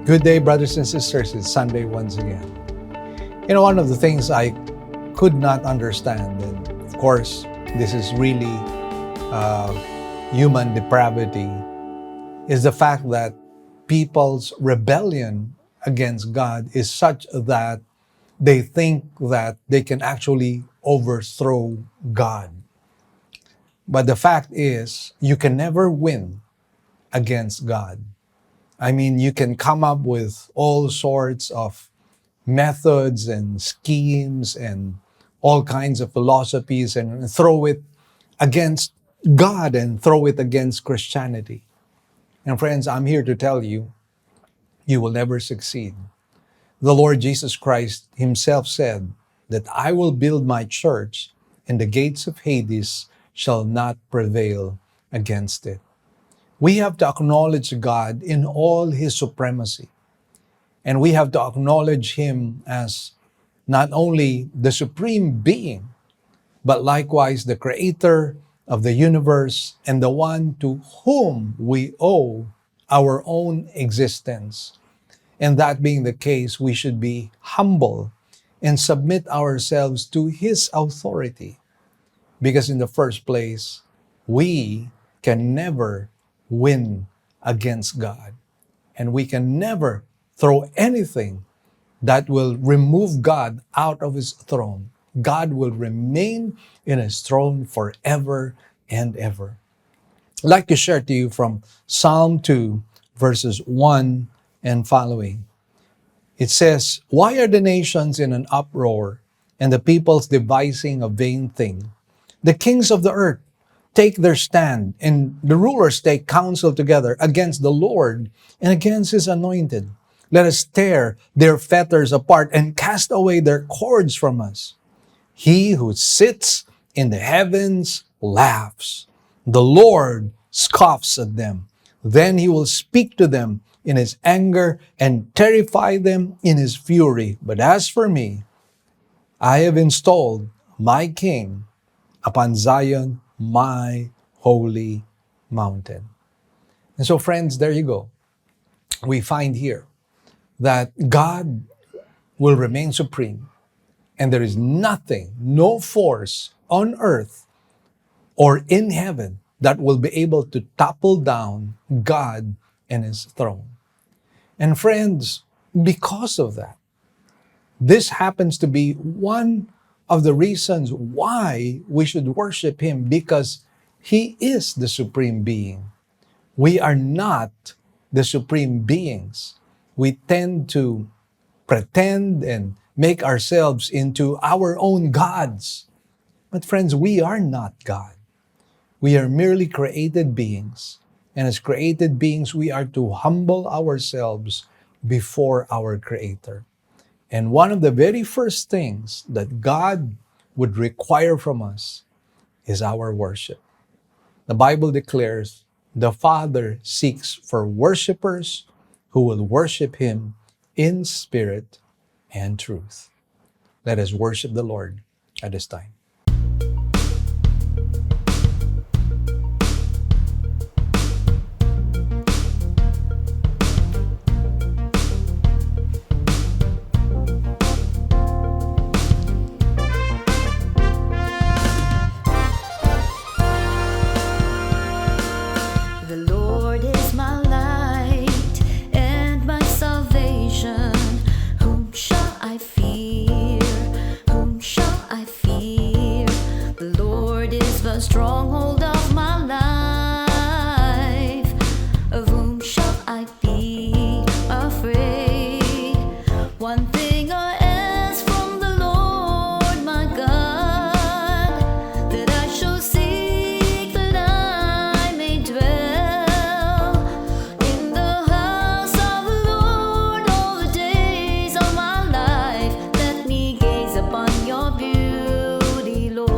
Good day, brothers and sisters. It's Sunday once again. One of the things I could not understand, and of course, this is really human depravity, is the fact that people's rebellion against God is such that they think that they can actually overthrow God. But the fact is, you can never win against God. I mean, you can come up with all sorts of methods and schemes and all kinds of philosophies and throw it against God and throw it against Christianity. And friends, I'm here to tell you, you will never succeed. The Lord Jesus Christ himself said that I will build my church and the gates of Hades shall not prevail against it. We have to acknowledge God in all His supremacy. And we have to acknowledge Him as not only the supreme being, but likewise the creator of the universe and the one to whom we owe our own existence. And that being the case, we should be humble and submit ourselves to His authority. Because in the first place, we can never win against God. And we can never throw anything that will remove God out of His throne. God will remain in His throne forever and ever. I'd like to share to you from Psalm 2, verses 1 and following. It says, "Why are the nations in an uproar, and the peoples devising a vain thing? The kings of the earth take their stand, and the rulers take counsel together against the Lord and against His anointed. Let us tear their fetters apart and cast away their cords from us. He who sits in the heavens laughs. The Lord scoffs at them. Then He will speak to them in His anger and terrify them in His fury. But as for me, I have installed my king upon Zion, my holy mountain." And so, friends, there you go. We find here that God will remain supreme, and there is nothing, no force on earth or in heaven that will be able to topple down God and His throne. And friends, because of that, this happens to be one of the reasons why we should worship Him, because He is the supreme being. We are not the supreme beings. We tend to pretend and make ourselves into our own gods. But friends, we are not God. We are merely created beings. And as created beings, we are to humble ourselves before our Creator. And one of the very first things that God would require from us is our worship. The Bible declares the Father seeks for worshipers who will worship Him in spirit and truth. Let us worship the Lord at this time. Stronghold of my life, of whom shall I be afraid? One thing I ask from the Lord my God, that I shall seek, that I may dwell in the house of the Lord all the days of my life. Let me gaze upon your beauty, Lord.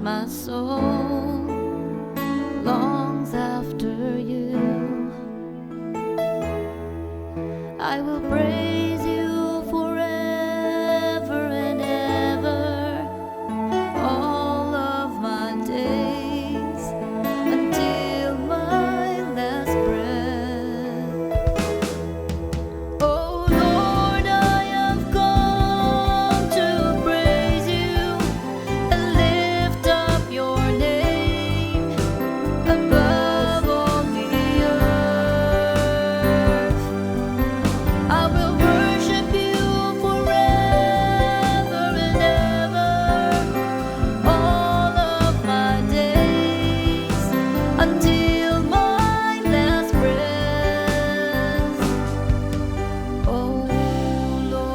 my soul longs after you. I will praise you forever and ever, all of my days, until my last breath. Oh Lord, I have come to praise you and lift up your name above all the earth. I will worship you forever and ever, all of my days, until my last breath. Oh Lord.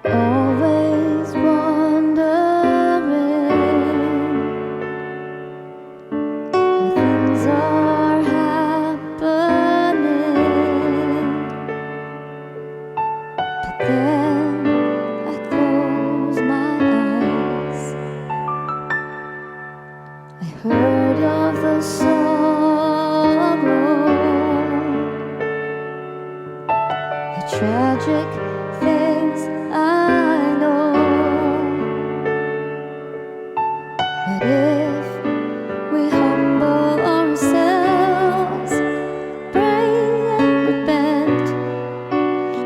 Always wondering where things are happening, but then I close my eyes. I heard of the sorrow, the tragic things I know. But if we humble ourselves, pray and repent,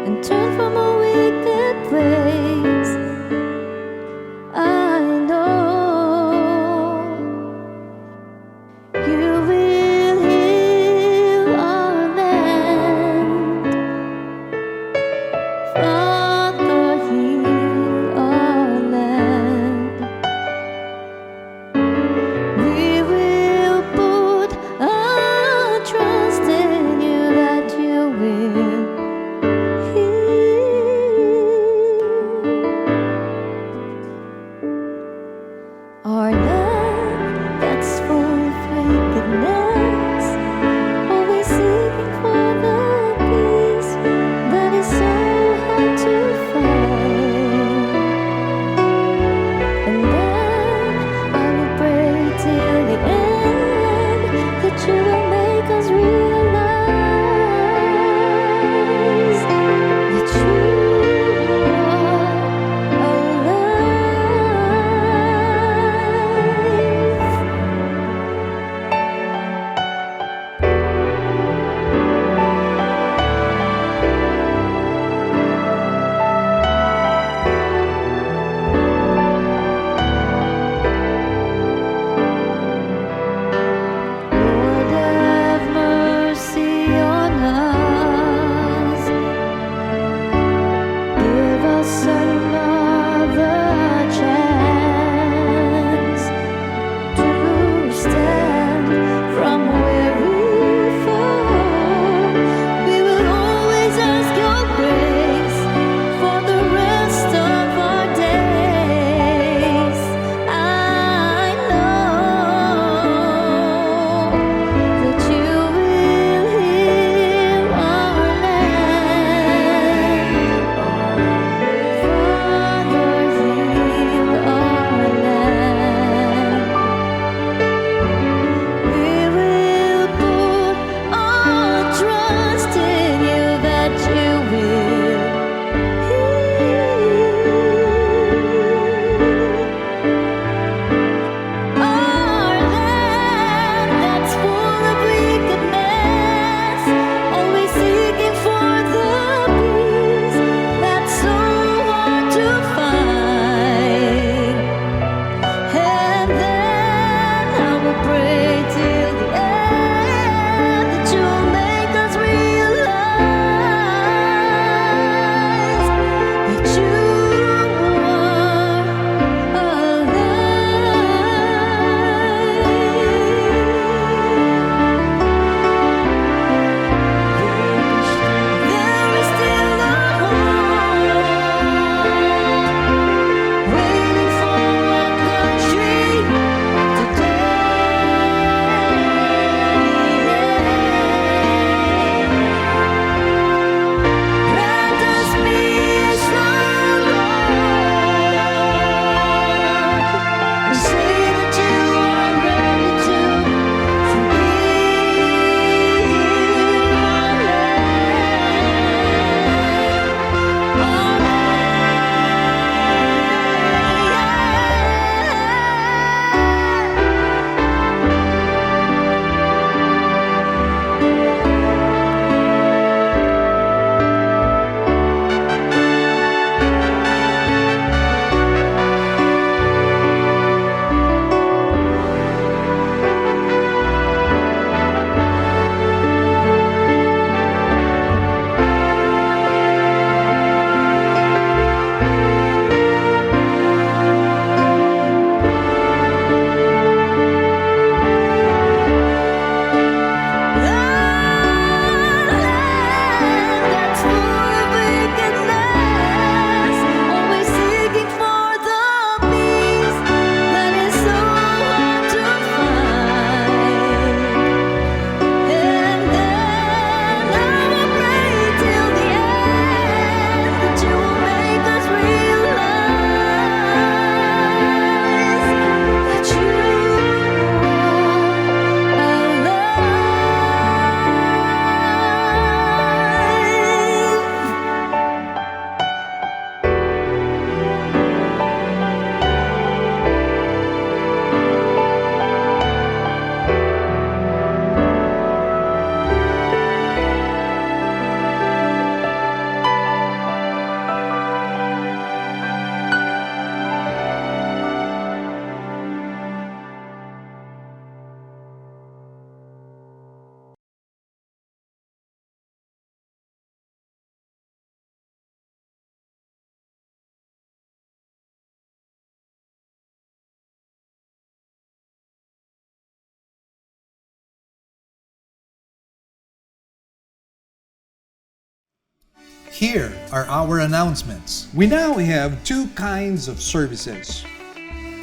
and turn from our wicked ways, I know you will heal our land Here are our announcements. We now have two kinds of services.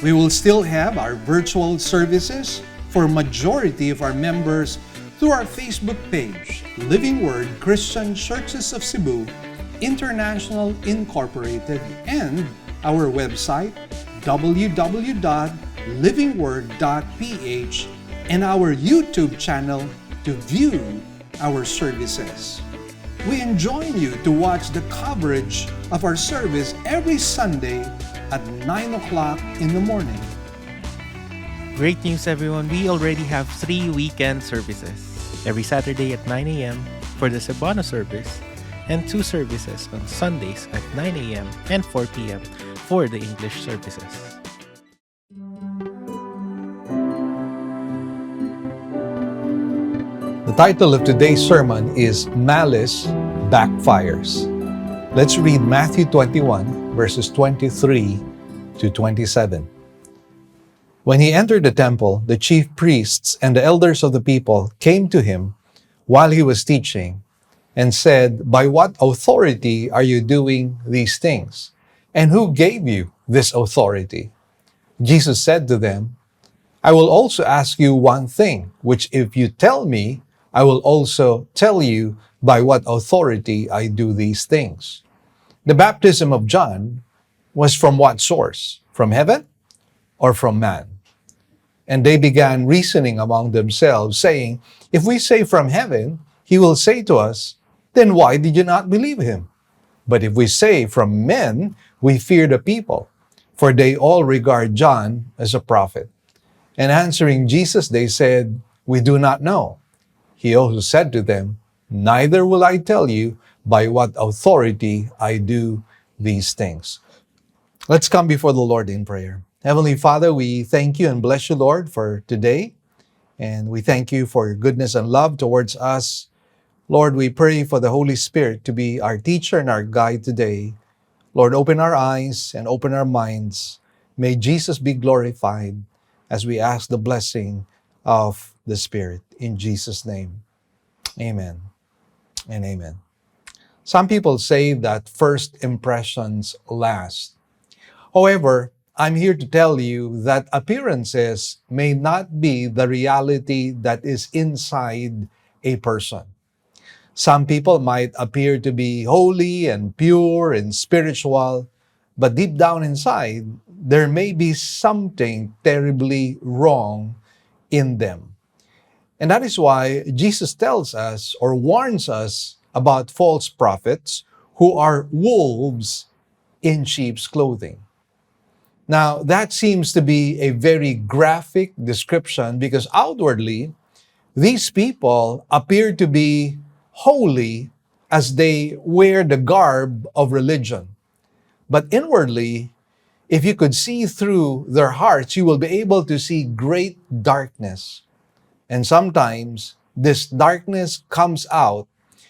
We will still have our virtual services for majority of our members through our Facebook page, Living Word Christian Churches of Cebu International Incorporated, and our website, www.livingword.ph, and our YouTube channel to view our services. We enjoin you to watch the coverage of our service every Sunday at 9 o'clock in the morning. Great news, everyone. We already have 3 weekend services. Every Saturday at 9 a.m. for the Cebuano service, and 2 services on Sundays at 9 a.m. and 4 p.m. for the English services. The title of today's sermon is Malice Backfires. Let's read Matthew 21, verses 23 to 27. When he entered the temple, the chief priests and the elders of the people came to him while he was teaching and said, "By what authority are you doing these things? And who gave you this authority?" Jesus said to them, "I will also ask you one thing, which if you tell me, I will also tell you by what authority I do these things. The baptism of John was from what source? From heaven or from man?" And they began reasoning among themselves, saying, "If we say from heaven, he will say to us, 'Then why did you not believe him?' But if we say from men, we fear the people, for they all regard John as a prophet." And answering Jesus, they said, "We do not know." He also said to them, "Neither will I tell you by what authority I do these things." Let's come before the Lord in prayer. Heavenly Father, we thank you and bless you, Lord, for today. And we thank you for your goodness and love towards us. Lord, we pray for the Holy Spirit to be our teacher and our guide today. Lord, open our eyes and open our minds. May Jesus be glorified as we ask the blessing of the Spirit. In Jesus' name, amen and amen. Some people say that first impressions last. However, I'm here to tell you that appearances may not be the reality that is inside a person. Some people might appear to be holy and pure and spiritual, but deep down inside, there may be something terribly wrong in them. And that is why Jesus tells us or warns us about false prophets who are wolves in sheep's clothing. Now, that seems to be a very graphic description because outwardly, these people appear to be holy as they wear the garb of religion. But inwardly, if you could see through their hearts, you will be able to see great darkness. And sometimes this darkness comes out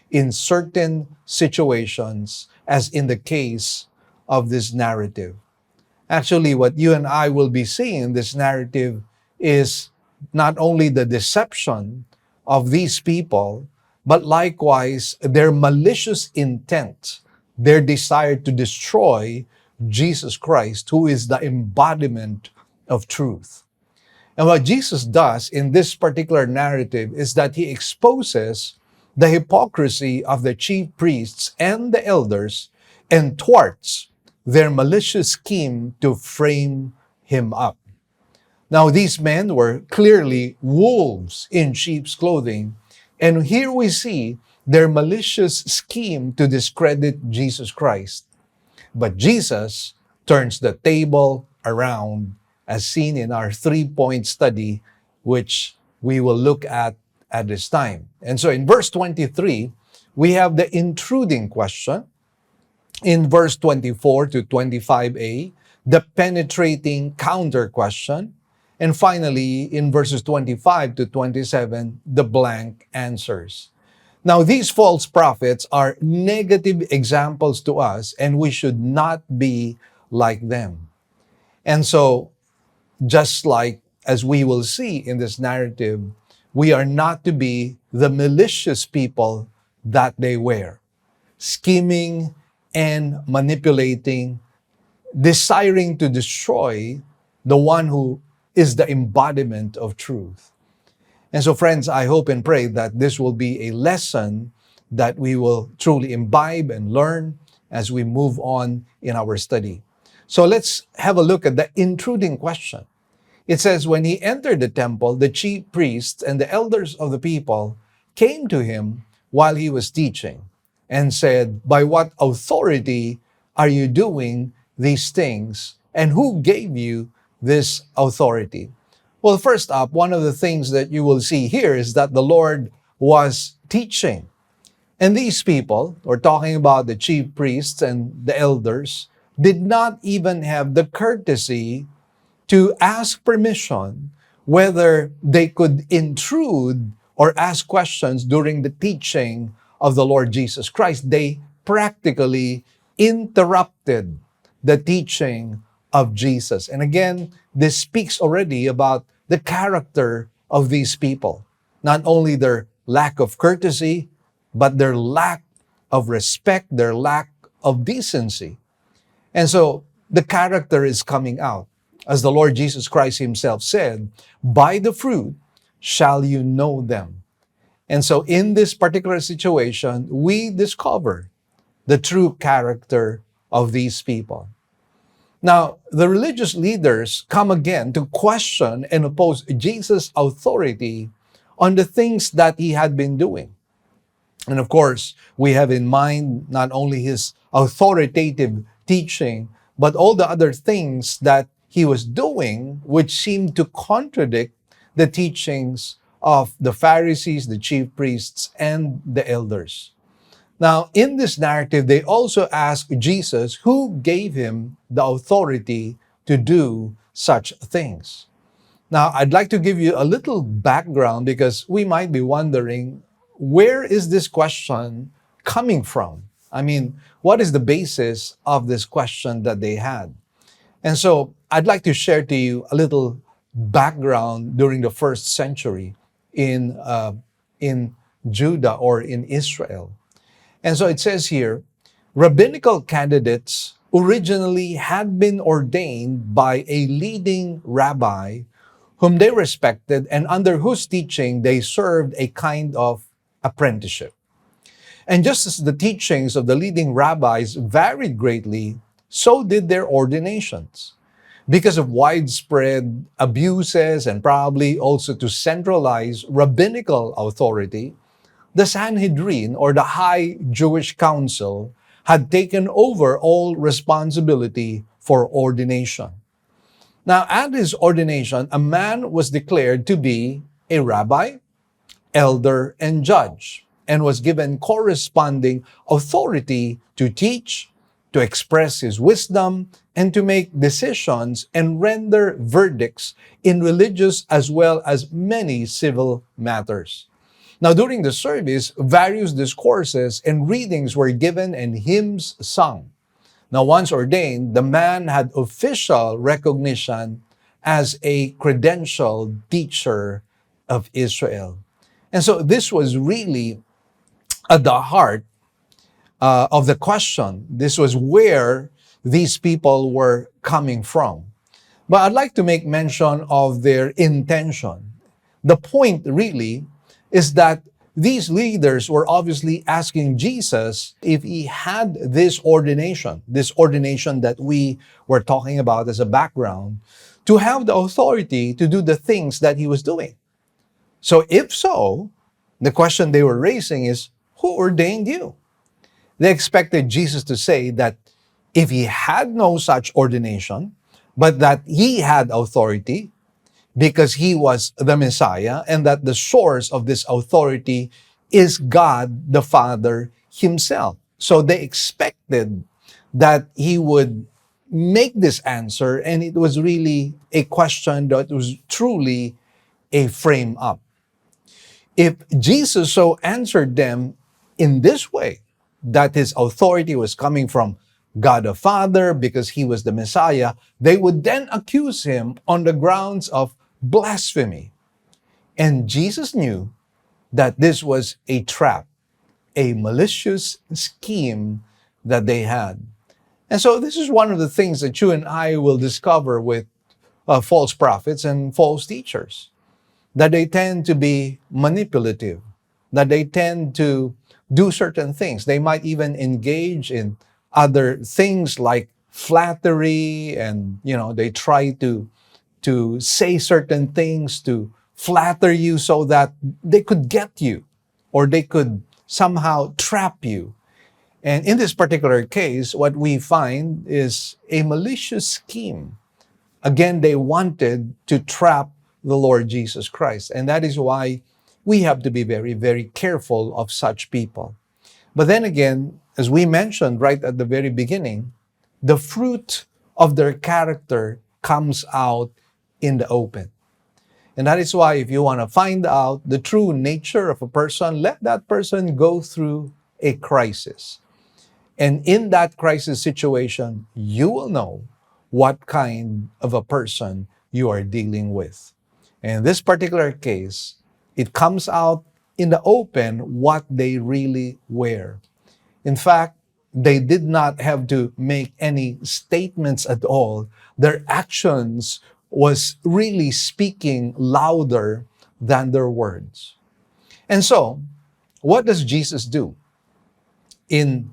in certain situations, as in the case of this narrative. Actually, what you and I will be seeing in this narrative is not only the deception of these people, but likewise their malicious intent, their desire to destroy Jesus Christ, who is the embodiment of truth. And what Jesus does in this particular narrative is that he exposes the hypocrisy of the chief priests and the elders and thwarts their malicious scheme to frame him up. Now, these men were clearly wolves in sheep's clothing, and here we see their malicious scheme to discredit Jesus Christ. But Jesus turns the table around, as seen in our 3-point study, which we will look at this time. And so in verse 23, we have the intruding question. In verse 24 to 25a, the penetrating counter question. And finally, in verses 25 to 27, the blank answers. Now, these false prophets are negative examples to us, and we should not be like them. And so, just like as we will see in this narrative, we are not to be the malicious people that they were. scheming, and manipulating, desiring to destroy the one who is the embodiment of truth. And so, friends, I hope and pray that this will be a lesson that we will truly imbibe and learn as we move on in our study. So let's have a look at the intruding question. It says, when he entered the temple, the chief priests and the elders of the people came to him while he was teaching and said, by what authority are you doing these things? And who gave you this authority? Well, first up, one of the things that you will see here is that the Lord was teaching. And these people, we're talking about the chief priests and the elders, did not even have the courtesy to ask permission whether they could intrude or ask questions during the teaching of the Lord Jesus Christ. They practically interrupted the teaching of Jesus. And again, this speaks already about the character of these people. Not only their lack of courtesy, but their lack of respect, their lack of decency. And so the character is coming out. As the Lord Jesus Christ himself said, by the fruit shall you know them. And so in this particular situation, we discover the true character of these people. Now, the religious leaders come again to question and oppose Jesus' authority on the things that he had been doing. And of course, we have in mind not only his authoritative teaching, but all the other things that he was doing, which seemed to contradict the teachings of the Pharisees, the chief priests, and the elders. Now, in this narrative, they also ask Jesus who gave him the authority to do such things. Now, I'd like to give you a little background because we might be wondering, where is this question coming from? I mean, what is the basis of this question that they had? And so I'd like to share to you a little background during the first century in Judah or in Israel. And so it says here, rabbinical candidates originally had been ordained by a leading rabbi whom they respected and under whose teaching they served a kind of apprenticeship. And just as the teachings of the leading rabbis varied greatly, so did their ordinations. Because of widespread abuses and probably also to centralize rabbinical authority, the Sanhedrin, or the High Jewish Council, had taken over all responsibility for ordination. Now, at his ordination, a man was declared to be a rabbi, elder, and judge, and was given corresponding authority to teach, to express his wisdom, and to make decisions and render verdicts in religious as well as many civil matters. Now, during the service, various discourses and readings were given and hymns sung. Now, once ordained, the man had official recognition as a credentialed teacher of Israel. And so this was really at the heart of the question. This was where these people were coming from. But I'd like to make mention of their intention. The point really is that these leaders were obviously asking Jesus if he had this ordination that we were talking about as a background, to have the authority to do the things that he was doing. So if so, the question they were raising is, who ordained you? They expected Jesus to say that if he had no such ordination, but that he had authority because he was the Messiah, and that the source of this authority is God the Father himself. So they expected that he would make this answer, and it was really a question that was truly a frame up. If Jesus so answered them in this way, that his authority was coming from God the Father because he was the Messiah, they would then accuse him on the grounds of blasphemy. And Jesus knew that this was a trap. a malicious scheme that they had. And so this is one of the things that you and I will discover with false prophets and false teachers, that they tend to be manipulative, that they tend to do certain things. They might even engage in other things like flattery, and they try to say certain things to flatter you so that they could get you, or they could somehow trap you. And in this particular case, what we find is a malicious scheme. Again, they wanted to trap the Lord Jesus Christ. And that is why we have to be very, very careful of such people. But then again, as we mentioned right at the very beginning, the fruit of their character comes out in the open. And that is why if you want to find out the true nature of a person, let that person go through a crisis. And in that crisis situation, you will know what kind of a person you are dealing with. And in this particular case, it comes out in the open what they really were. In fact, they did not have to make any statements at all. Their actions was really speaking louder than their words. And so, what does Jesus do in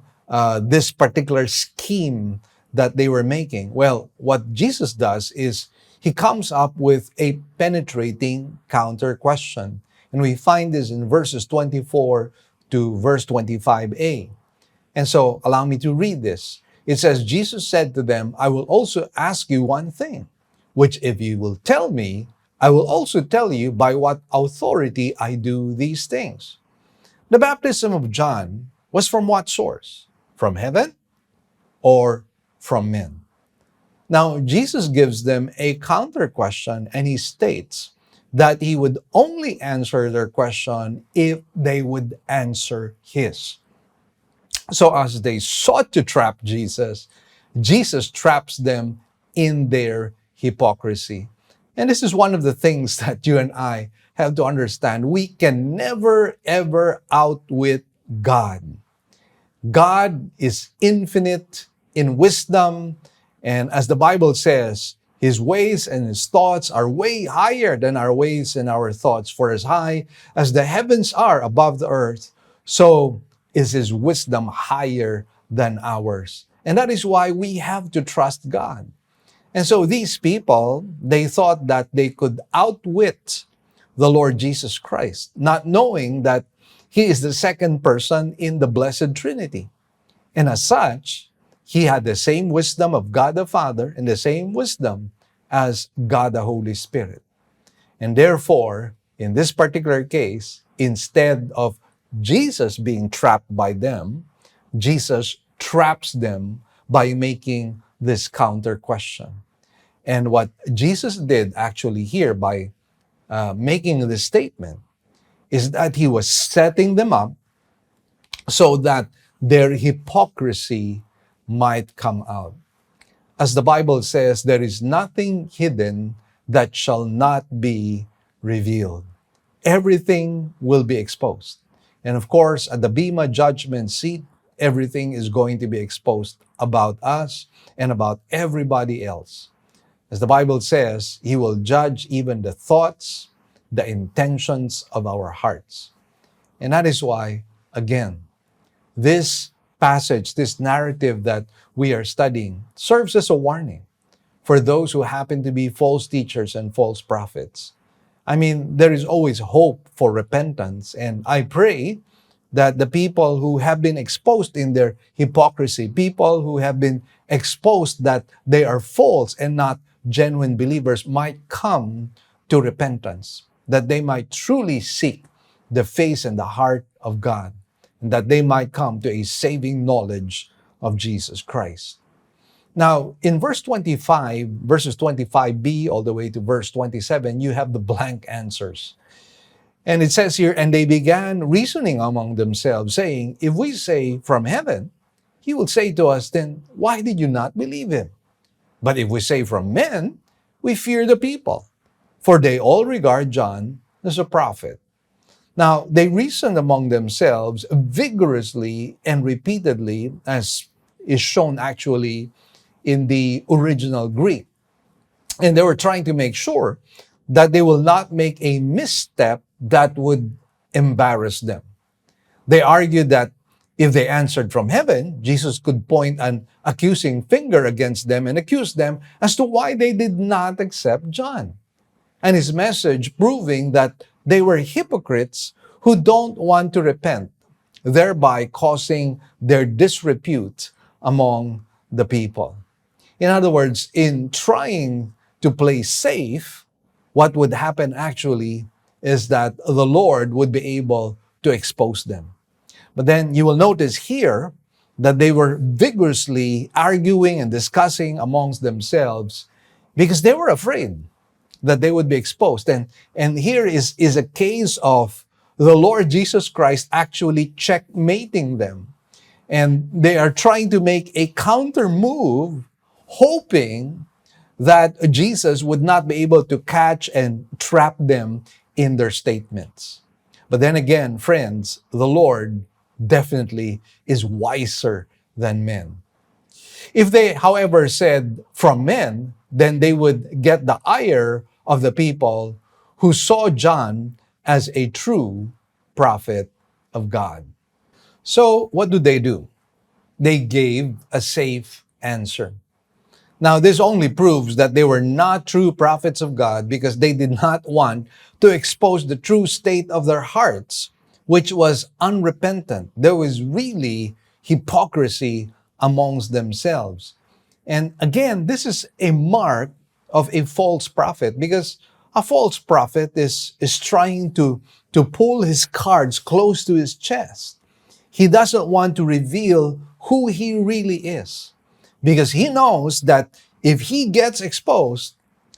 this particular scheme that they were making? Well, what Jesus does is he comes up with a penetrating counter question. And we find this in verses 24 to verse 25a. And so, allow me to read this. It says, Jesus said to them, I will also ask you one thing, which if you will tell me, I will also tell you by what authority I do these things. The baptism of John was from what source? From heaven or from men? Now, Jesus gives them a counter question, and he states that he would only answer their question if they would answer his. So as they sought to trap Jesus, Jesus traps them in their hypocrisy. And this is one of the things that you and I have to understand. We can never, ever outwit God. God is infinite in wisdom, and as the Bible says, his ways and his thoughts are way higher than our ways and our thoughts. For as high as the heavens are above the earth, so is his wisdom higher than ours. And that is why we have to trust God. And so these people, they thought that they could outwit the Lord Jesus Christ, not knowing that he is the second person in the Blessed Trinity. And as such, he had the same wisdom of God the Father and the same wisdom as God the Holy Spirit. And therefore, in this particular case, instead of Jesus being trapped by them, Jesus traps them by making this counter question. And what Jesus did actually here by making this statement is that he was setting them up so that their hypocrisy might come out. As the Bible says, there is nothing hidden that shall not be revealed. Everything will be exposed. And of course, at the Bema judgment seat, everything is going to be exposed about us and about everybody else. As the Bible says, he will judge even the thoughts, the intentions of our hearts. And that is why, again, this passage, this narrative that we are studying, serves as a warning for those who happen to be false teachers and false prophets. I mean, there is always hope for repentance, and I pray that the people who have been exposed in their hypocrisy, people who have been exposed that they are false and not genuine believers, might come to repentance, that they might truly seek the face and the heart of God, and that they might come to a saving knowledge of Jesus Christ. Now, in verses 25b all the way to verse 27, you have the blank answers. And it says here, and they began reasoning among themselves, saying, if we say from heaven, he will say to us, then why did you not believe him? But if we say from men, we fear the people, for they all regard John as a prophet. Now, they reasoned among themselves vigorously and repeatedly, as is shown actually in the original Greek. And they were trying to make sure that they will not make a misstep that would embarrass them. They argued that if they answered from heaven, Jesus could point an accusing finger against them and accuse them as to why they did not accept John and his message, proving that they were hypocrites who don't want to repent, thereby causing their disrepute among the people. In other words, in trying to play safe, what would happen actually is that the Lord would be able to expose them. But then you will notice here that they were vigorously arguing and discussing amongst themselves because they were afraid that they would be exposed. And here is a case of the Lord Jesus Christ actually checkmating them. And they are trying to make a counter move, hoping that Jesus would not be able to catch and trap them in their statements. But then again, friends, the Lord definitely is wiser than men. If they, however, said from men, then they would get the ire of the people who saw John as a true prophet of God. So what do? They gave a safe answer. Now, this only proves that they were not true prophets of God because they did not want to expose the true state of their hearts, which was unrepentant. There was really hypocrisy amongst themselves. And again, this is a mark of a false prophet because a false prophet is trying to pull his cards close to his chest. He doesn't want to reveal who he really is because he knows that if he gets exposed,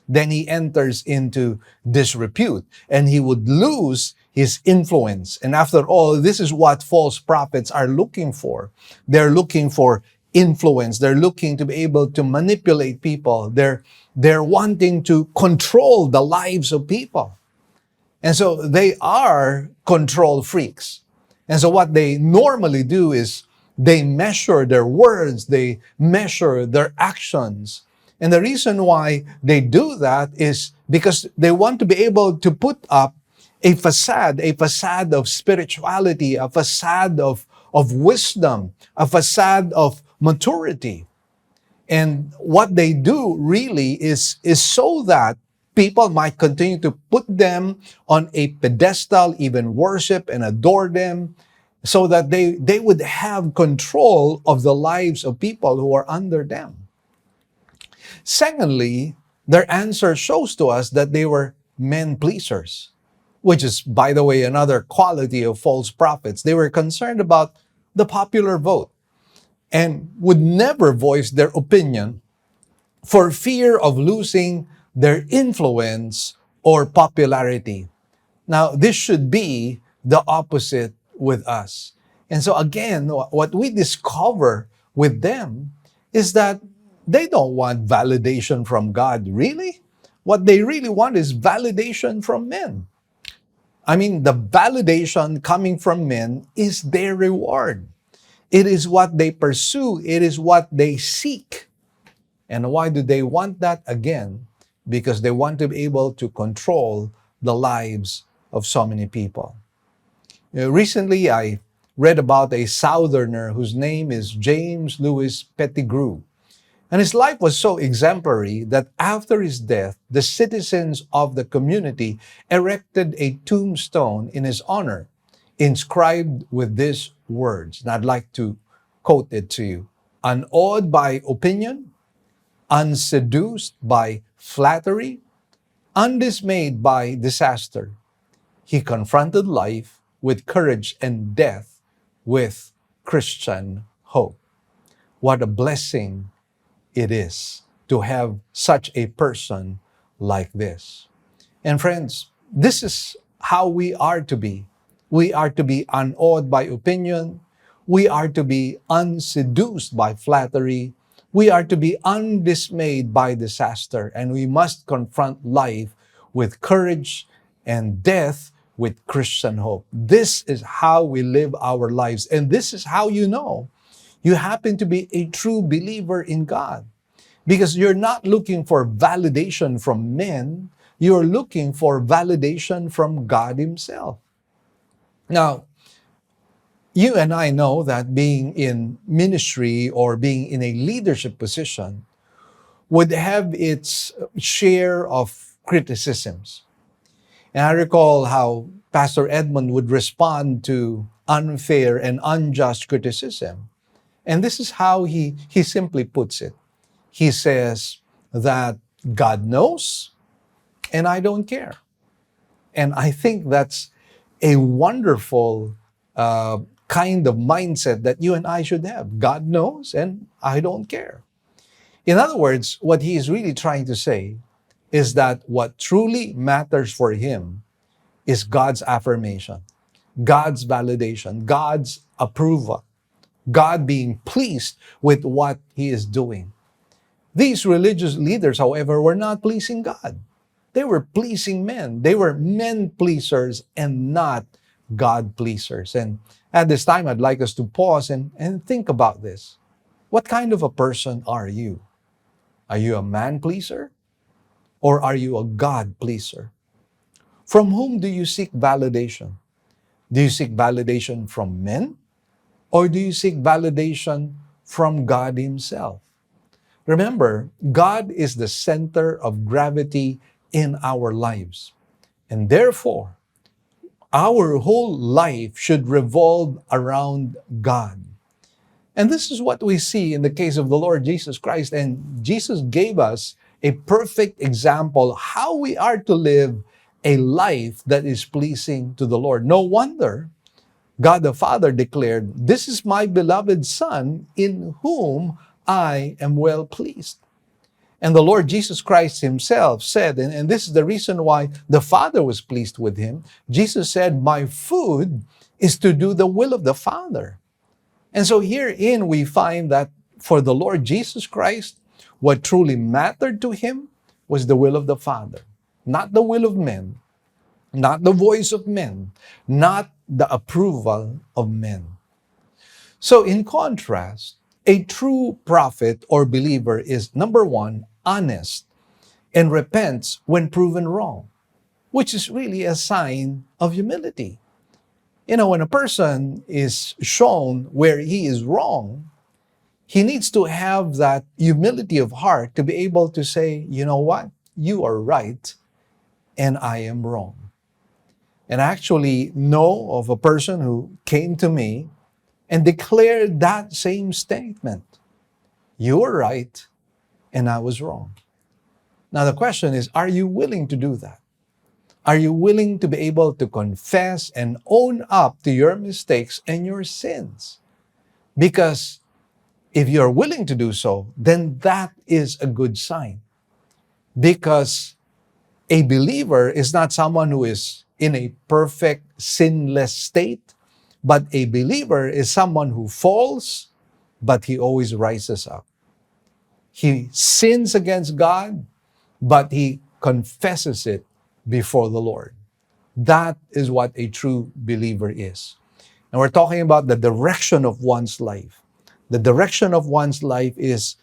then he enters into disrepute and he would lose his influence. And after all, this is what false prophets are looking for. They're looking for influence. They're looking to be able to manipulate people. They're wanting to control the lives of people. And so they are control freaks. And so what they normally do is they measure their words, they measure their actions. And the reason why they do that is because they want to be able to put up a facade of spirituality, a facade of wisdom, a facade of maturity. And what they do really is so that people might continue to put them on a pedestal, even worship and adore them, so that they would have control of the lives of people who are under them. Secondly, their answer shows to us that they were men pleasers, which is, by the way, another quality of false prophets. They were concerned about the popular vote and would never voice their opinion for fear of losing their influence or popularity. Now, this should be the opposite with us. And so again, what we discover with them is that they don't want validation from God, really. What they really want is validation from men. I mean, the validation coming from men is their reward. It is what they pursue. It is what they seek. And why do they want that? Again, because they want to be able to control the lives of so many people. Recently, I read about a Southerner whose name is James Louis Pettigrew. And his life was so exemplary that after his death, the citizens of the community erected a tombstone in his honor, inscribed with these words. And I'd like to quote it to you. Unawed by opinion, unseduced by flattery, undismayed by disaster, he confronted life with courage and death with Christian hope. What a blessing it is to have such a person like this. And friends, this is how we are to be. We are to be unawed by opinion. We are to be unseduced by flattery. We are to be undismayed by disaster. And we must confront life with courage and death with Christian hope. This is how we live our lives. And this is how you know you happen to be a true believer in God. Because you're not looking for validation from men, you're looking for validation from God Himself. Now, you and I know that being in ministry or being in a leadership position would have its share of criticisms. And I recall how Pastor Edmund would respond to unfair and unjust criticism. And this is how he simply puts it. He says that God knows and I don't care. And I think that's a wonderful kind of mindset that you and I should have. God knows and I don't care. In other words, what he is really trying to say is that what truly matters for him is God's affirmation, God's validation, God's approval, God being pleased with what he is doing. These religious leaders, however, were not pleasing God. They were pleasing men. They were men pleasers and not God pleasers. And at this time, I'd like us to pause and think about this. What kind of a person are you? Are you a man pleaser? Or are you a God pleaser? From whom do you seek validation? Do you seek validation from men? Or do you seek validation from God Himself? Remember, God is the center of gravity in our lives. And therefore, our whole life should revolve around God. And this is what we see in the case of the Lord Jesus Christ. And Jesus gave us a perfect example how we are to live a life that is pleasing to the Lord. No wonder God the Father declared, "This is my beloved Son in whom I am well pleased." And the Lord Jesus Christ Himself said, and this is the reason why the Father was pleased with Him. Jesus said, "My food is to do the will of the Father." And so herein we find that for the Lord Jesus Christ, what truly mattered to Him was the will of the Father, not the will of men, not the voice of men, not the approval of men. So in contrast, a true prophet or believer is, number one, honest and repents when proven wrong, which is really a sign of humility. You know, when a person is shown where he is wrong, he needs to have that humility of heart to be able to say, you know what, you are right and I am wrong. And I actually know of a person who came to me and declared that same statement. You were right and I was wrong. Now the question is, are you willing to do that? Are you willing to be able to confess and own up to your mistakes and your sins? Because if you're willing to do so, then that is a good sign. Because a believer is not someone who is in a perfect, sinless state, but a believer is someone who falls, but he always rises up. He sins against God, but he confesses it before the Lord. That is what a true believer is. And we're talking about the direction of one's life. The direction of one's life is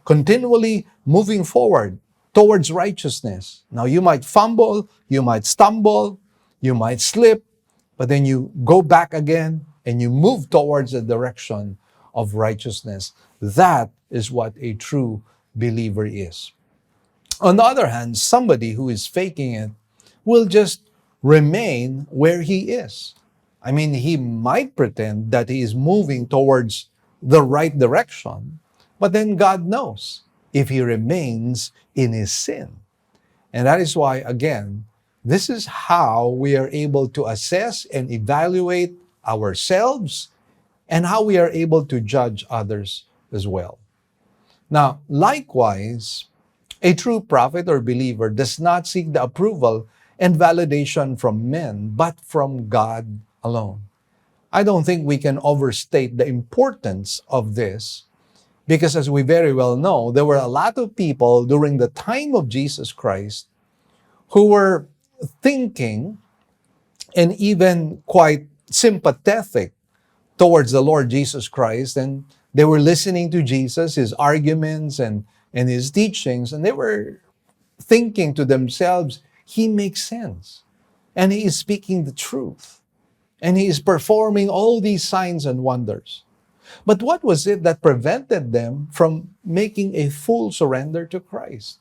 continually moving forward towards righteousness. Now, you might fumble, you might stumble, you might slip, but then you go back again and you move towards the direction of righteousness. That is what a true believer is. On the other hand, somebody who is faking it will just remain where he is. I mean, he might pretend that he is moving towards the right direction, but then God knows if he remains in his sin. And that is why, again, this is how we are able to assess and evaluate ourselves and how we are able to judge others as well. Now, likewise, a true prophet or believer does not seek the approval and validation from men, but from God alone. I don't think we can overstate the importance of this because, as we very well know, there were a lot of people during the time of Jesus Christ who were thinking and even quite sympathetic towards the Lord Jesus Christ. And they were listening to Jesus, his arguments and his teachings, and they were thinking to themselves, he makes sense. And he is speaking the truth. And he is performing all these signs and wonders. But what was it that prevented them from making a full surrender to Christ?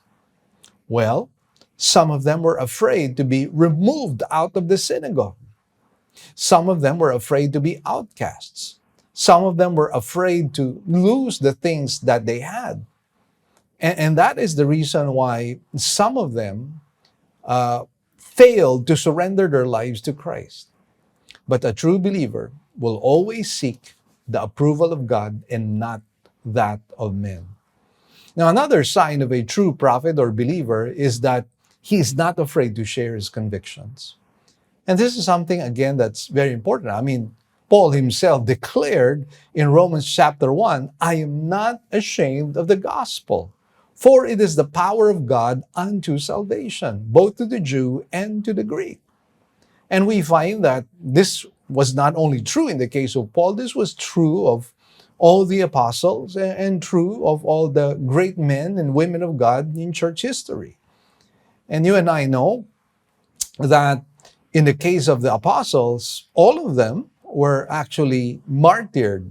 Well, some of them were afraid to be removed out of the synagogue. Some of them were afraid to be outcasts. Some of them were afraid to lose the things that they had. And that is the reason why some of them failed to surrender their lives to Christ. But a true believer will always seek the approval of God and not that of men. Now, another sign of a true prophet or believer is that he is not afraid to share his convictions. And this is something, again, that's very important. I mean, Paul himself declared in Romans chapter 1, I am not ashamed of the gospel, for it is the power of God unto salvation, both to the Jew and to the Greek. And we find that this was not only true in the case of Paul, this was true of all the apostles and true of all the great men and women of God in church history. And you and I know that in the case of the apostles, all of them were actually martyred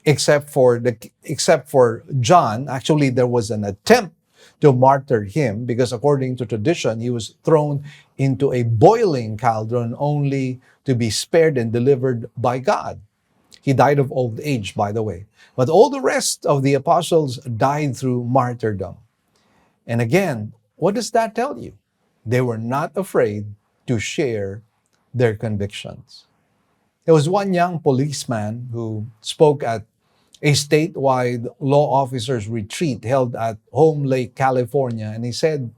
except for John. Actually, there was an attempt to martyr him because according to tradition, he was thrown into a boiling cauldron only to be spared and delivered by God. He died of old age, by the way. But all the rest of the apostles died through martyrdom. And again, what does that tell you? They were not afraid to share their convictions. There was one young policeman who spoke at a statewide law officers retreat held at Home Lake, California, and he said,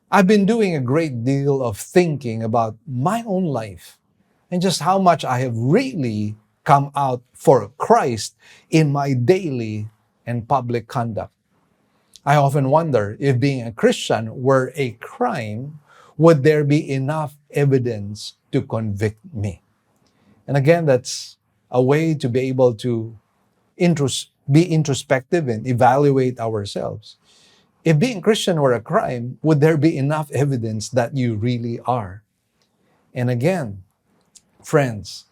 I've been doing a great deal of thinking about my own life and just how much I have really come out for Christ in my daily and public conduct. I often wonder if being a Christian were a crime, would there be enough evidence to convict me? And again, that's a way to be able to be introspective and evaluate ourselves. If being Christian were a crime, would there be enough evidence that you really are? And again, friends,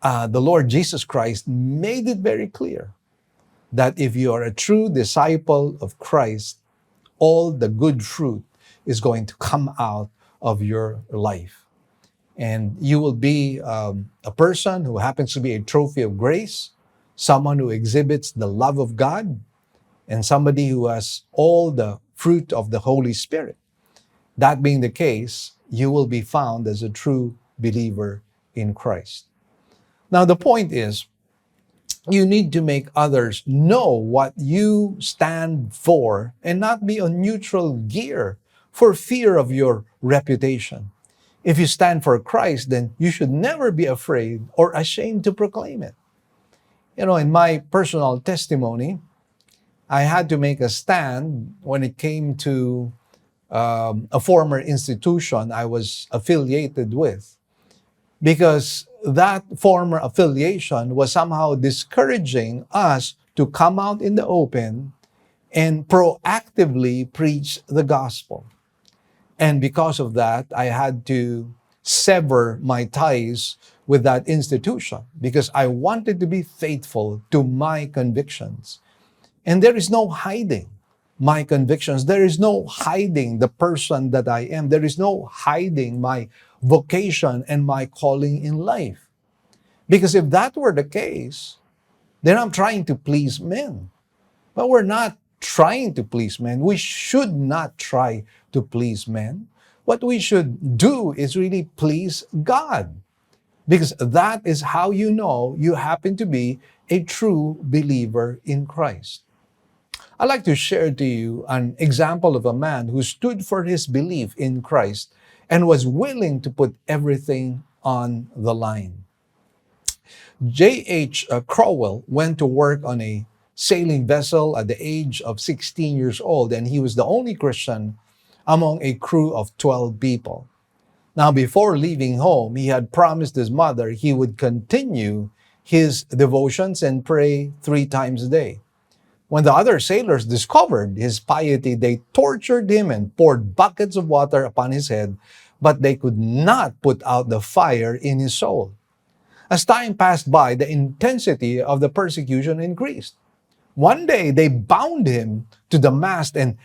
the Lord Jesus Christ made it very clear that if you are a true disciple of Christ, all the good fruit is going to come out of your life. And you will be a person who happens to be a trophy of grace, someone who exhibits the love of God, and somebody who has all the fruit of the Holy Spirit. That being the case, you will be found as a true believer in Christ. Now, the point is, you need to make others know what you stand for and not be on neutral gear for fear of your reputation. If you stand for Christ, then you should never be afraid or ashamed to proclaim it. You know, in my personal testimony, I had to make a stand when it came to a former institution I was affiliated with, because that former affiliation was somehow discouraging us to come out in the open and proactively preach the gospel. And because of that, I had to sever my ties with that institution because I wanted to be faithful to my convictions. And there is no hiding my convictions. There is no hiding the person that I am. There is no hiding my vocation and my calling in life. Because if that were the case, then I'm trying to please men. But we're not trying to please men. We should not try to please men. What we should do is really please God. Because that is how you know you happen to be a true believer in Christ. I'd like to share to you an example of a man who stood for his belief in Christ and was willing to put everything on the line. J.H. Crowell went to work on a sailing vessel at the age of 16 years old, and he was the only Christian among a crew of 12 people. Now, before leaving home, he had promised his mother he would continue his devotions and pray 3 times a day. When the other sailors discovered his piety, they tortured him and poured buckets of water upon his head, but they could not put out the fire in his soul. As time passed by, the intensity of the persecution increased. One day, they bound him to the mast and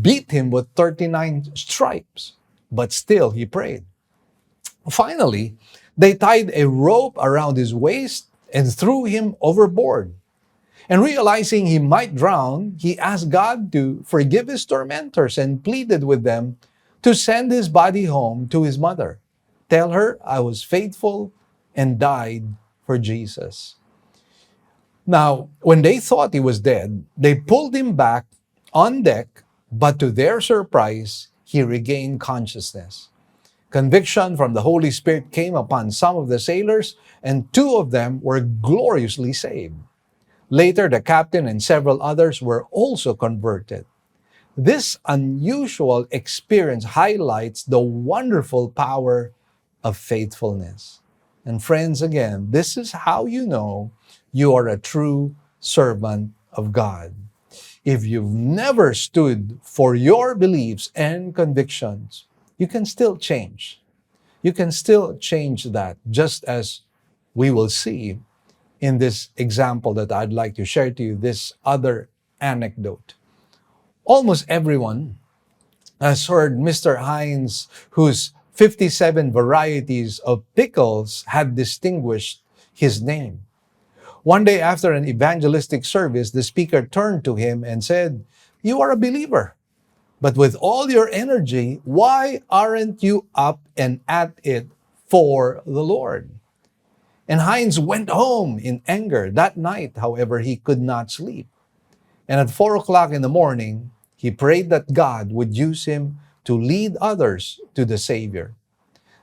beat him with 39 stripes, but still he prayed. Finally, they tied a rope around his waist and threw him overboard. And realizing he might drown, he asked God to forgive his tormentors and pleaded with them to send his body home to his mother. Tell her I was faithful and died for Jesus. Now, when they thought he was dead, they pulled him back on deck, but to their surprise, he regained consciousness. Conviction from the Holy Spirit came upon some of the sailors, and 2 of them were gloriously saved. Later, the captain and several others were also converted. This unusual experience highlights the wonderful power of faithfulness. And friends, again, this is how you know you are a true servant of God. If you've never stood for your beliefs and convictions, you can still change. You can still change that, just as we will see in this example that I'd like to share to you, this other anecdote. Almost everyone has heard Mr. Hines, whose 57 varieties of pickles had distinguished his name. One day after an evangelistic service, the speaker turned to him and said, "You are a believer, but with all your energy, why aren't you up and at it for the Lord?" And Hines went home in anger. That night, however, he could not sleep. And at 4 o'clock in the morning, he prayed that God would use him to lead others to the Savior.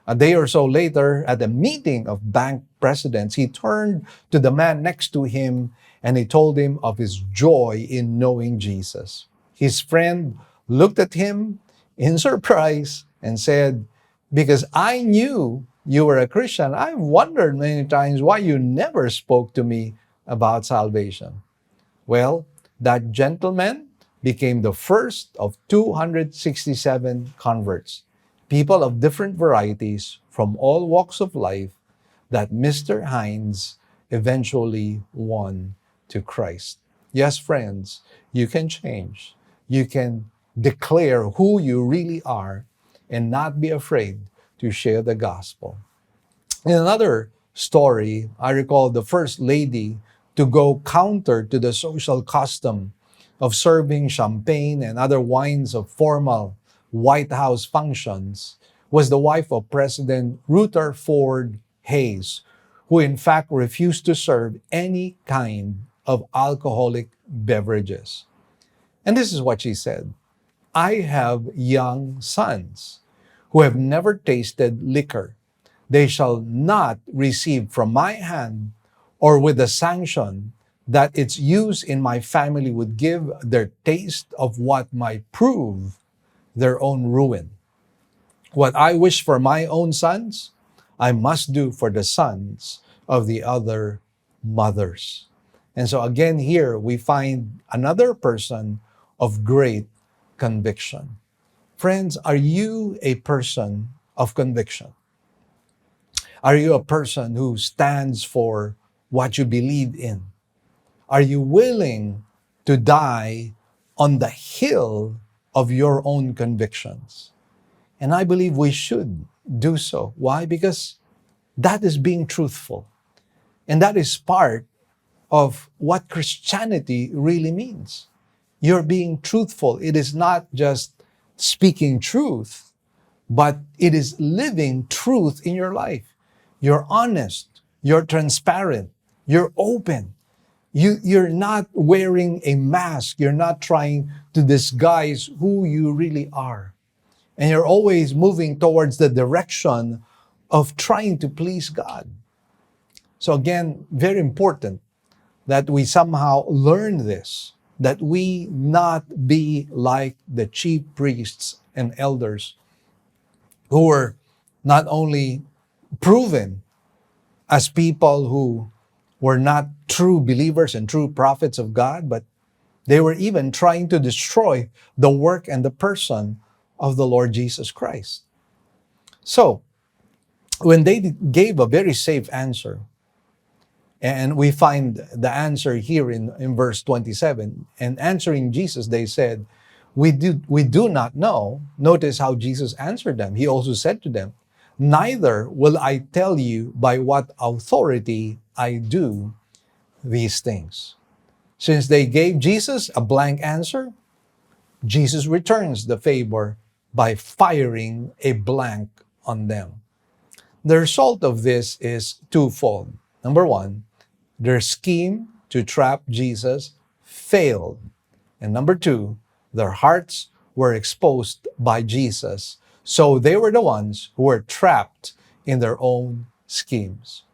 A day or so later, at a meeting of bank presidents, he turned to the man next to him and he told him of his joy in knowing Jesus. His friend looked at him in surprise and said, "Because I knew you were a Christian, I've wondered many times why you never spoke to me about salvation." Well, that gentleman became the first of 267 converts, people of different varieties from all walks of life, that Mr. Hines eventually won to Christ. Yes, friends, you can change. You can declare who you really are and not be afraid to share the gospel. In another story, I recall the first lady to go counter to the social custom of serving champagne and other wines of formal White House functions was the wife of President Rutherford Hayes, who in fact refused to serve any kind of alcoholic beverages. And this is what she said: "I have young sons who have never tasted liquor. They shall not receive from my hand or with the sanction that its use in my family would give their taste of what might prove their own ruin. What I wish for my own sons, I must do for the sons of the other mothers." And so again, here we find another person of great conviction. Friends, are you a person of conviction? Are you a person who stands for what you believe in? Are you willing to die on the hill of your own convictions? And I believe we should do so. Why? Because that is being truthful. And that is part of what Christianity really means. You're being truthful. It is not just speaking truth, but it is living truth in your life. You're honest. You're transparent. You're open. You're not wearing a mask. You're not trying to disguise who you really are. And you're always moving towards the direction of trying to please God. So again, very important that we somehow learn this, that we not be like the chief priests and elders who were not only proven as people who were not true believers and true prophets of God, but they were even trying to destroy the work and the person of the Lord Jesus Christ. So, when they gave a very safe answer, and we find the answer here in verse 27, and answering Jesus, they said, we do not know. Notice how Jesus answered them. He also said to them, neither will I tell you by what authority I do these things. Since they gave Jesus a blank answer, Jesus returns the favor by firing a blank on them. The result of this is twofold. Number one, their scheme to trap Jesus failed. And number two, their hearts were exposed by Jesus. So they were the ones who were trapped in their own schemes.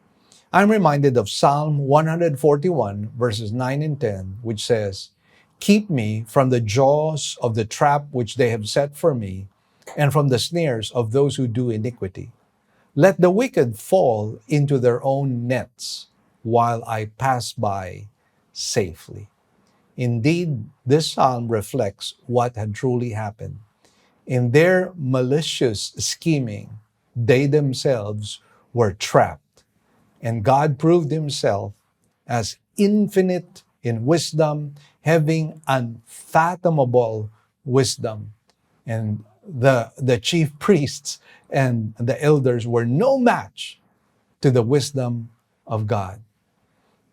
I'm reminded of Psalm 141, verses 9 and 10, which says, keep me from the jaws of the trap which they have set for me, and from the snares of those who do iniquity. Let the wicked fall into their own nets, while I pass by safely. Indeed, this psalm reflects what had truly happened. In their malicious scheming, they themselves were trapped, and God proved himself as infinite in wisdom, having unfathomable wisdom. And the chief priests and the elders were no match to the wisdom of God.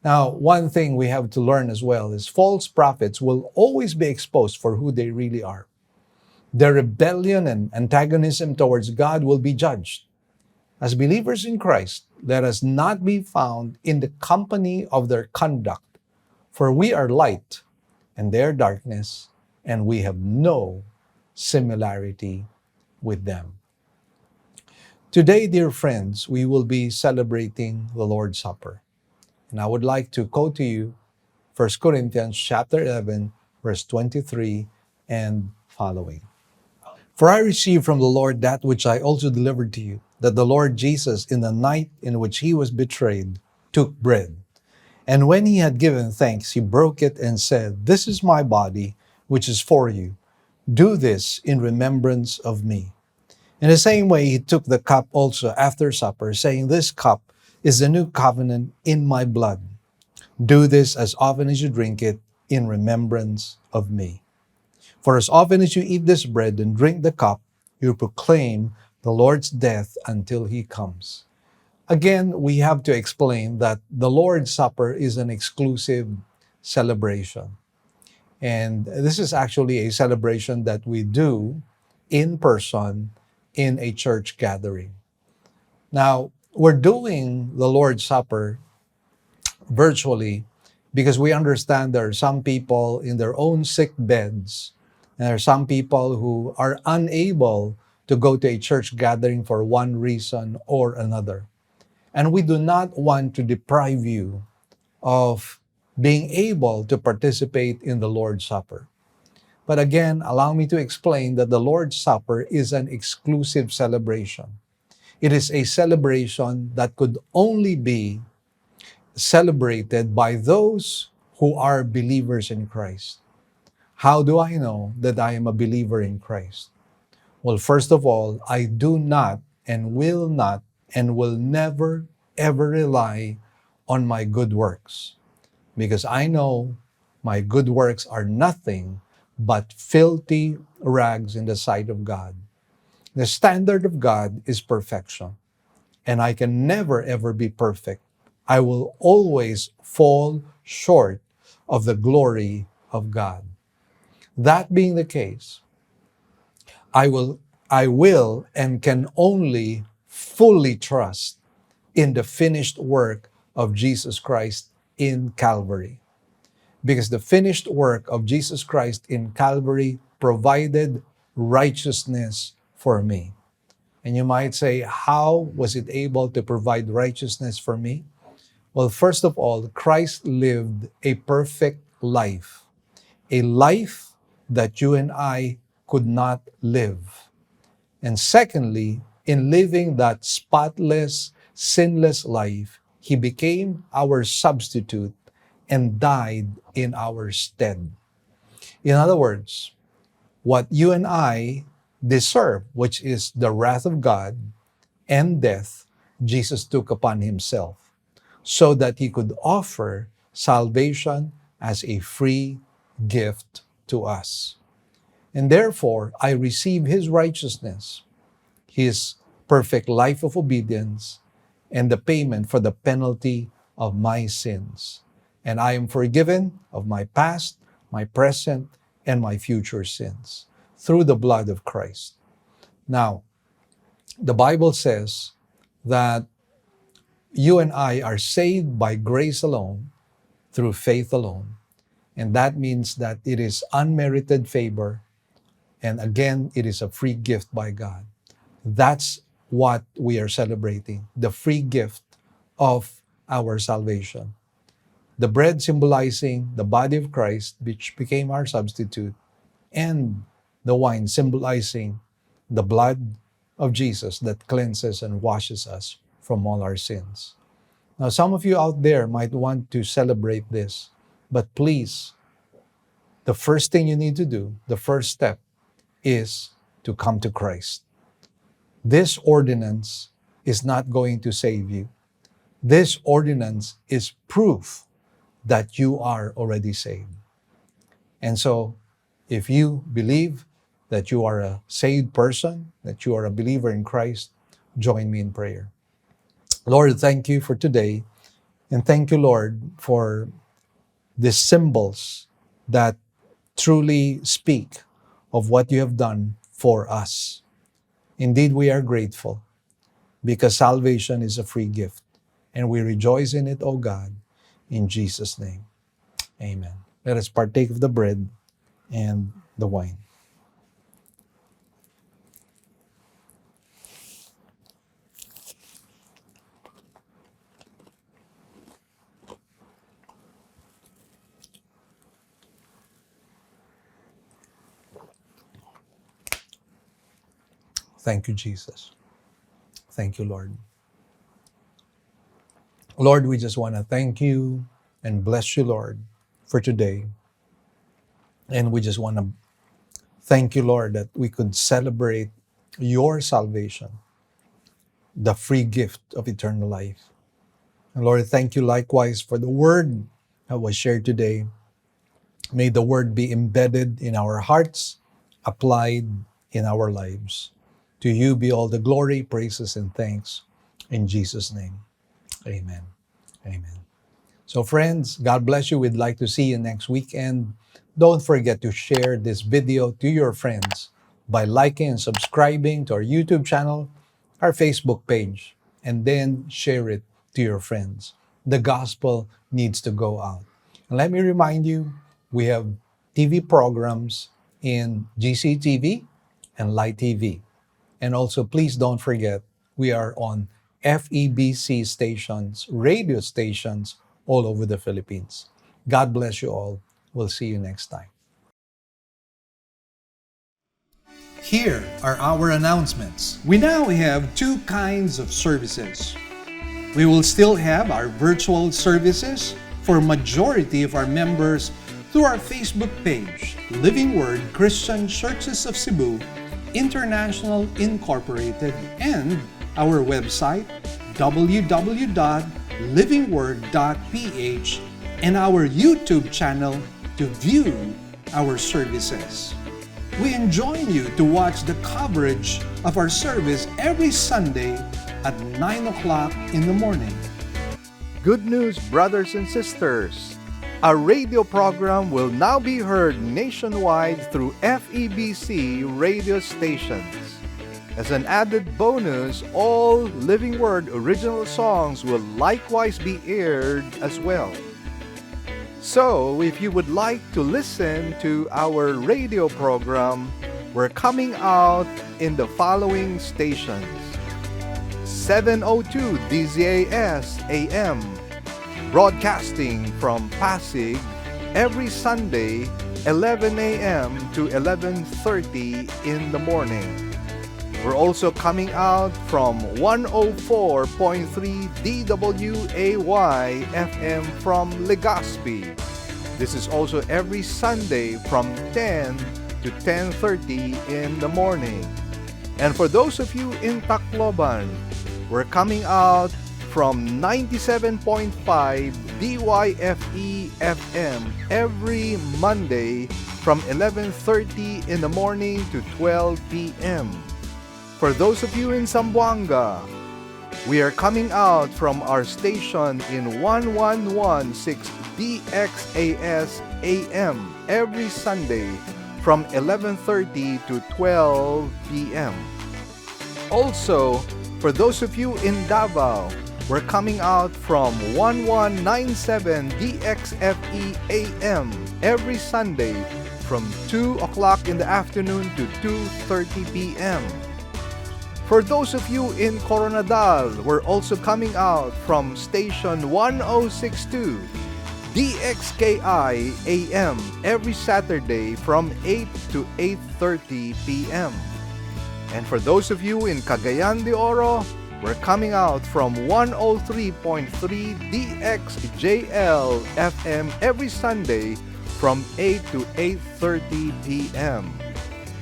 Now, one thing we have to learn as well is false prophets will always be exposed for who they really are. Their rebellion and antagonism towards God will be judged. As believers in Christ, let us not be found in the company of their conduct, for we are light and they are darkness, and we have no similarity with them. Today, dear friends, we will be celebrating the Lord's Supper. And I would like to quote to you 1 Corinthians chapter 11, verse 23 and following. For I received from the Lord that which I also delivered to you, that the Lord Jesus, in the night in which he was betrayed, took bread. And when he had given thanks, he broke it and said, this is my body, which is for you. Do this in remembrance of me. In the same way, he took the cup also after supper, saying, this cup is the new covenant in my blood. Do this as often as you drink it in remembrance of me. For as often as you eat this bread and drink the cup, you proclaim the Lord's death until he comes. Again, we have to explain that the Lord's Supper is an exclusive celebration. And this is actually a celebration that we do in person in a church gathering. Now, we're doing the Lord's Supper virtually because we understand there are some people in their own sick beds, and there are some people who are unable to go to a church gathering for one reason or another. And we do not want to deprive you of being able to participate in the Lord's Supper. But again, allow me to explain that the Lord's Supper is an exclusive celebration. It is a celebration that could only be celebrated by those who are believers in Christ. How do I know that I am a believer in Christ? Well, first of all, I do not and will never ever rely on my good works, because I know my good works are nothing but filthy rags in the sight of God. The standard of God is perfection, and I can never ever be perfect. I will always fall short of the glory of God. That being the case, I will and can only fully trust in the finished work of Jesus Christ in Calvary. Because the finished work of Jesus Christ in Calvary provided righteousness for me. And you might say, how was it able to provide righteousness for me? Well, first of all, Christ lived a perfect life, a life that you and I could not live. And secondly, in living that spotless, sinless life, He became our substitute and died in our stead. In other words, what you and I deserve, which is the wrath of God and death, Jesus took upon Himself so that He could offer salvation as a free gift to us. And therefore, I receive His righteousness, His perfect life of obedience, and the payment for the penalty of my sins. And I am forgiven of my past, my present, and my future sins through the blood of Christ. Now, the Bible says that you and I are saved by grace alone, through faith alone. And that means that it is unmerited favor. And again, it is a free gift by God. That's what we are celebrating, the free gift of our salvation. The bread symbolizing the body of Christ, which became our substitute, and the wine symbolizing the blood of Jesus that cleanses and washes us from all our sins. Now, some of you out there might want to celebrate this, but please, the first thing you need to do, the first step, is to come to Christ. This ordinance is not going to save you. This ordinance is proof that you are already saved. And so, if you believe that you are a saved person, that you are a believer in Christ, join me in prayer. Lord, thank you for today. And thank you, Lord, for the symbols that truly speak of what you have done for us. Indeed, we are grateful because salvation is a free gift. And we rejoice in it, O God, in Jesus' name. Amen. Let us partake of the bread and the wine. Thank you, Jesus. Thank you, Lord. Lord, we just want to thank you and bless you, Lord, for today. And we just want to thank you, Lord, that we could celebrate your salvation, the free gift of eternal life. And Lord, thank you likewise for the word that was shared today. May the word be embedded in our hearts, applied in our lives. To you be all the glory, praises, and thanks. In Jesus' name, amen. Amen. So friends, God bless you. We'd like to see you next weekend. Don't forget to share this video to your friends by liking and subscribing to our YouTube channel, our Facebook page, and then share it to your friends. The gospel needs to go out. And let me remind you, we have TV programs in GCTV and Light TV. And also, please don't forget, we are on FEBC stations, radio stations all over the Philippines. God bless you all. We'll see you next time. Here are our announcements. We now have two kinds of services. We will still have our virtual services for majority of our members through our Facebook page, Living Word Christian Churches of Cebu, International Incorporated, and our website, www.livingword.ph, and our YouTube channel to view our services. We enjoin you to watch the coverage of our service every Sunday at 9 o'clock in the morning. Good news, brothers and sisters! Our radio program will now be heard nationwide through FEBC radio stations. As an added bonus, all Living Word original songs will likewise be aired as well. So, if you would like to listen to our radio program, we're coming out in the following stations: 702 DZAS AM, broadcasting from Pasig every Sunday, 11 a.m. to 11:30 in the morning. We're also coming out from 104.3 DWAY FM from Legazpi. This is also every Sunday from 10 to 10:30 in the morning. And for those of you in Tacloban, we're coming out from 97.5 DYFE FM every Monday from 11:30 in the morning to 12 p.m. For those of you in Zamboanga, we are coming out from our station in 1116 DXAS AM every Sunday from 11:30 to 12 p.m. Also, for those of you in Davao, we're coming out from 1197 DXFE AM every Sunday from 2 o'clock in the afternoon to 2:30 p.m. For those of you in Coronadal, we're also coming out from station 1062 DXKI AM every Saturday from 8 to 8:30 p.m. And for those of you in Cagayan de Oro, we're coming out from 103.3 DXJL FM every Sunday from 8 to 8:30 p.m.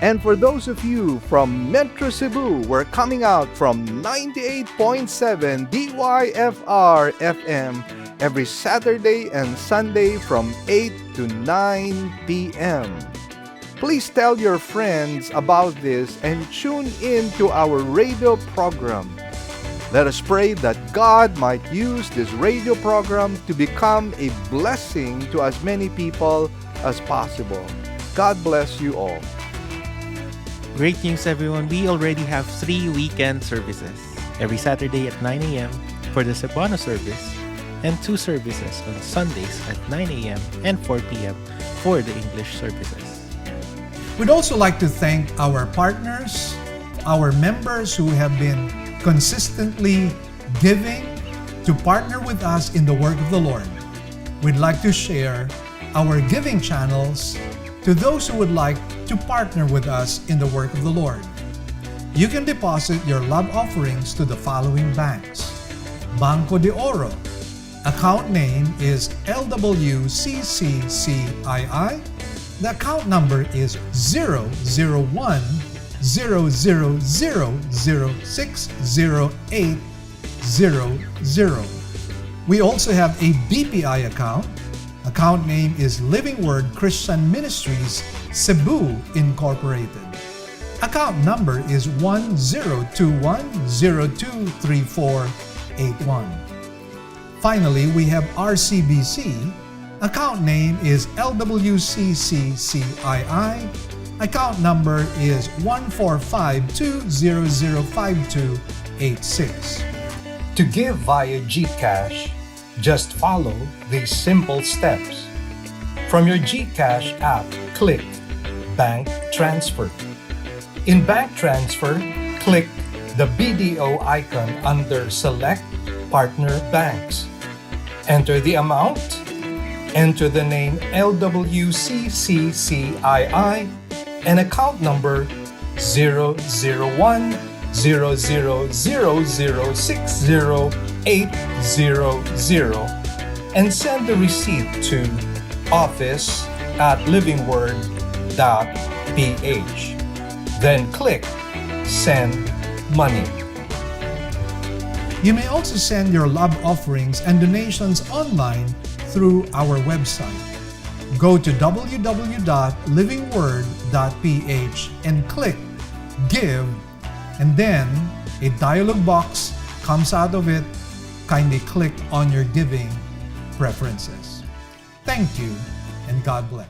And for those of you from Metro Cebu, we're coming out from 98.7 DYFR FM every Saturday and Sunday from 8 to 9 p.m. Please tell your friends about this and tune in to our radio program. Let us pray that God might use this radio program to become a blessing to as many people as possible. God bless you all. Great news, everyone. We already have 3 weekend services. Every Saturday at 9 a.m. for the Cebuano service and 2 services on Sundays at 9 a.m. and 4 p.m. for the English services. We'd also like to thank our partners, our members who have been consistently giving to partner with us in the work of the Lord. We'd like to share our giving channels to those who would like to partner with us in the work of the Lord. You can deposit your love offerings to the following banks. Banco de Oro. Account name is LWCCCII. The account number is 001-000-60800. We also have a BPI account. Account name is Living Word Christian Ministries, Cebu Incorporated. Account number is 1021023481. Finally, we have RCBC. Account name is LWCCCII. Account number is 14520052886. To give via GCash, just follow these simple steps. From your GCash app, click Bank Transfer. In Bank Transfer, click the BDO icon under Select Partner Banks. Enter the amount, enter the name LWCCCII and account number 001-000-60800 and send the receipt to office@livingword.ph. Then click Send Money. You may also send your love offerings and donations online through our website. Go to www.livingword.ph and click Give, and then a dialog box comes out of it. Kindly click on your giving preferences. Thank you, and God bless.